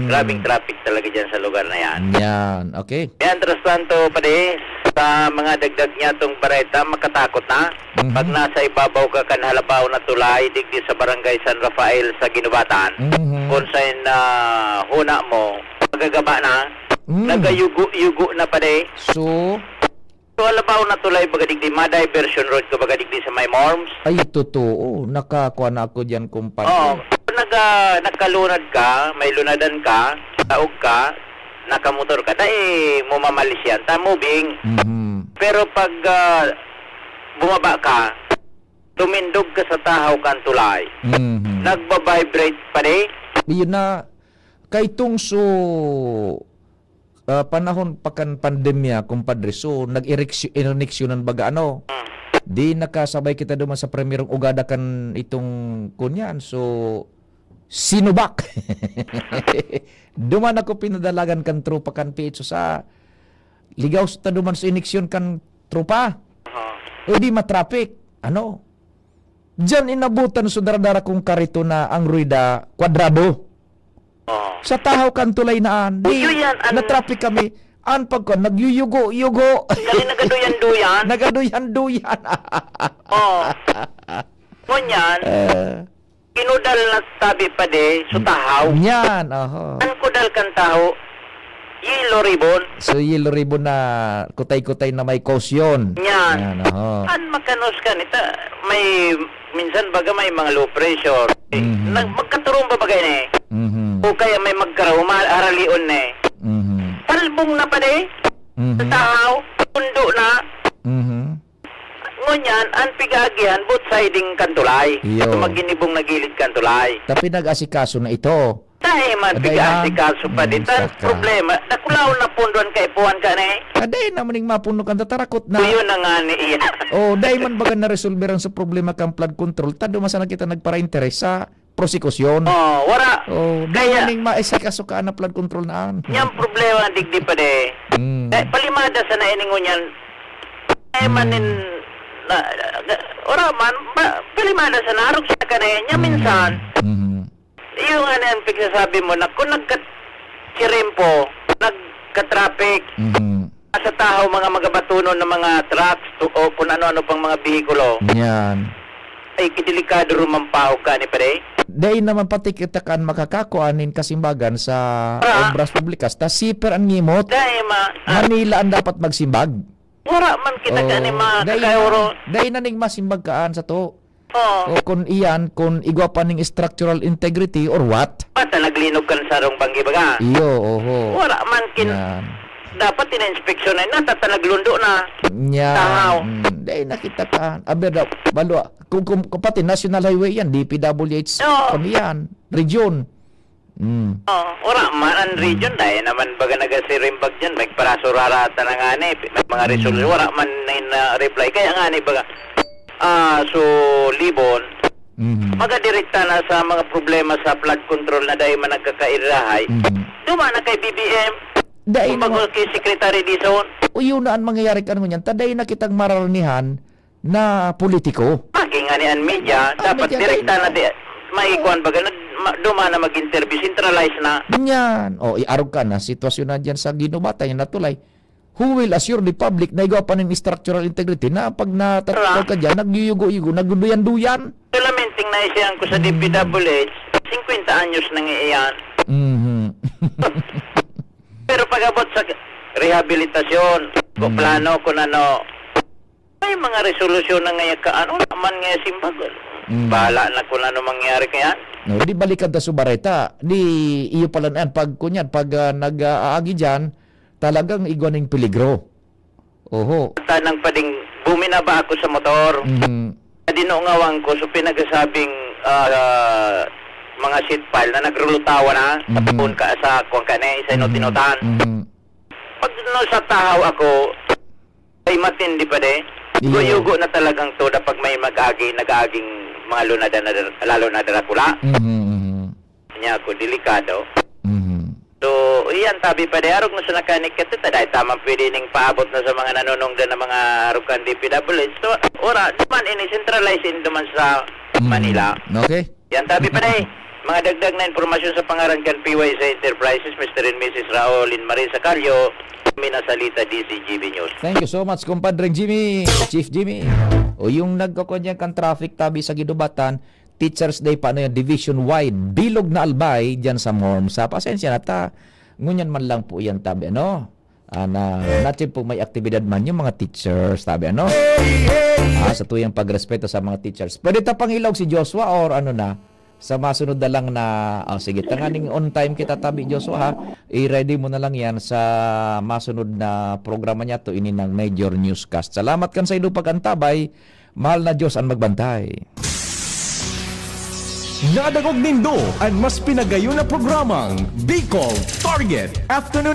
[SPEAKER 15] Grabing traffic talaga dyan sa lugar na yan.
[SPEAKER 1] Yan, okay.
[SPEAKER 15] Yan, tras tanto, pade, sa mga dagdag niya itong bareta, makatakot na. Pag nasa ibabaw ka kan halabaw na tulay, digdi sa barangay San Rafael sa Ginubatan, kung saan huna mo, magagaba na, nagayugo-yugo na pade.
[SPEAKER 1] So
[SPEAKER 15] halabaw na tulay, baga digdi, ma-diversion road ka baga digdi sa may Morms.
[SPEAKER 1] Ay, totoo. Nakakuha na ako dyan, kumpadre.
[SPEAKER 15] Oo. Nagkalunad ka, may lunadan ka, taog ka, nakamotor ka, dahil mumamalis yan, moving. Pero pag bumaba ka, tumindog ka sa tahaw kan tulay. Nagbabibrate pa rin.
[SPEAKER 1] Yun na, kay tungso panahon pa kan pandemya, kumpadre, so nag-ereksyonan baga ano. Di nakasabay kita duman sa premierong ugada kan itong kunyan. So, sinubak. Duman ako pinadalagan kan trupa kan PH sa ligaw sa duman sa ineksyon kan trupa. O di matraffic. Ano? Diyan inabutan sa daradara kong karito na ang ruida kwadrado. Sa tahaw kan tulay naan. Di, na-traffic kami. An pagko nagyuyugo-yugo.
[SPEAKER 15] Gali nagaduyan-duyan.
[SPEAKER 1] Nagaduyan-duyan.
[SPEAKER 15] Ngunyan, kinudal na tabi pa de, so tahaw.
[SPEAKER 1] Yan, oho.
[SPEAKER 15] An kudal kan taho, yellow ribbon.
[SPEAKER 1] So, yellow ribbon na kutay-kutay na may kausyon.
[SPEAKER 15] Yan.
[SPEAKER 1] Yan, oho.
[SPEAKER 15] An makanos ka nita, may, minsan baga may mga low pressure. Magkaturong ba bagay ne? O kaya may magkarahuma, aralion ne? Palbong na pa de, sa tahaw, pundo na. Ngunyan, ang pigagihan, both siding kantulay.
[SPEAKER 1] Iyo.
[SPEAKER 15] Maginibong nagilid kantulay.
[SPEAKER 1] Tapi nag-asikaso na ito.
[SPEAKER 15] Dahil man pigaasi kaso pa din. Problema, nakulaw na punduan kay puwan ka na eh.
[SPEAKER 1] Aday naman yung mapuno kan tatarakot na.
[SPEAKER 15] Yun na nga ni iya.
[SPEAKER 1] Dahil man baga na-resolve ang sa problema kang flood control, tado masana kita nagpara-interes sa prosekusyon.
[SPEAKER 15] Wara.
[SPEAKER 1] Dahil maning maisikaso ka na flood control naan.
[SPEAKER 15] Yang problema digdi pa de. Palimada sa nainingon yan. Manin man, palimada sa narok siya ka na yan. Minsan, yung ang pagsasabi mo na kung nagka-kirimpo, nagka-traffic, sa tahaw mga magabatunon ng mga trucks o kung ano-ano pang mga bihikulo.
[SPEAKER 1] Yan.
[SPEAKER 15] Ay, kidelikado rumampaw ka ni pare.
[SPEAKER 1] Dahil naman pati kita kan makakakuanin kasimbagan sa obras publikas. Ta siper ang ngimot.
[SPEAKER 15] Dahil
[SPEAKER 1] Manila ang dapat magsimbag.
[SPEAKER 15] Wala man kita ka ni mga kakayoro.
[SPEAKER 1] Dahil na ning masimbag kaan sa to. O kung iyan, kung igwa pa ning structural integrity or what?
[SPEAKER 15] Basta naglinog ka sa sarong banggi baga.
[SPEAKER 1] Iyo, oho.
[SPEAKER 15] Wala man dapat ina-inspeksyon na natatalaglundо na. Tahaw.
[SPEAKER 1] Dahil nakita ka. Abir, balo, kung pati National Highway yan, DPWH, kami yan, region.
[SPEAKER 15] Wala man ang region dahil naman baga nagasirimbag dyan, may parasurarata na nga ni, may mga resolution, wala man na reply. Kaya nga ni baga, so Libon, magadirekta na sa mga problema sa flood control na dahil man nagkakairahay, dumana kay BBM,
[SPEAKER 1] dahil
[SPEAKER 15] naman kay Secretary Dizon.
[SPEAKER 1] Yun na ang mangyayari ka naman yan, taday na kitang mararanihan na politiko.
[SPEAKER 15] Maki nga ni ang media, dapat direkta na maikuan baga, dumana mag-interview, centralize na.
[SPEAKER 1] Yan. Iarog ka na, sitwasyon na dyan sa ginubata, yung natulay. Who will assure the public na igawa pa ng structural integrity na pag natatawag ka dyan, nagyuyugo-yugo, nagduyan-duyan?
[SPEAKER 15] Lamenting na isiyang ko sa DPWH, 50 anyos nang iyan. Pero pag-abot sa rehabilitasyon, plano kung ano, may mga resolusyon na ngayon ka, ano naman ngayon simbag. Bahala na kung ano mangyari kaya.
[SPEAKER 1] No, di balikan ta Subareta. Di iyo pala na pag kunyan, pag nag-aagi dyan, talagang igwaning peligro. Oho.
[SPEAKER 15] Tanang pading buminaba ako sa motor. Dinungawang ko so pinagsabing mga seat pile na nagrulutawa na kapun ka sa kung kanay sa tinutan. Pag no, sa tahaw ako ay matindi pa de. Guyugo na talagang to pag may nag-aging mga lunada na lalo na Dracula. Nya ko delikado. So, iyan tabi pa de arog na sa nakanik ito dahil tamang pwede ning paabot na sa mga nanunong na mga arukan DPWH. So, ora, duman ini centralize in duman sa Manila.
[SPEAKER 1] Okay.
[SPEAKER 15] Yan tabi pa de. Mga dagdag na informasyon sa pangaran kan PYC Enterprises, Mr. and Mrs. Raulin Marisa Calio, Minasalita, DCGB News.
[SPEAKER 1] Thank you so much, compadre Jimmy, Chief Jimmy. Yung nagkakonyang kan traffic tabi sa Ginubatan, Teachers Day pa yan, division-wide, bilog na albay dyan sa MORM. Sa pasensya na ta, ngunyan man lang po yan tabi, ano? Natin po may aktibidad man yung mga teachers, tabi, ano? Sa tuyang pagrespeto sa mga teachers. Pwede ta pangilog si Joshua or ano na? Sa masunod na lang na, sige, tanganing on time kita tabi Joshua ha, i-ready mo na lang yan sa masunod na programa niya to ini ng Major Newscast. Salamat kan sa ilo pag-antabay, mahal na Diyos ang magbantay.
[SPEAKER 8] Nadagog nindo ang mas pinagayon na programang Bicol Target Afternoon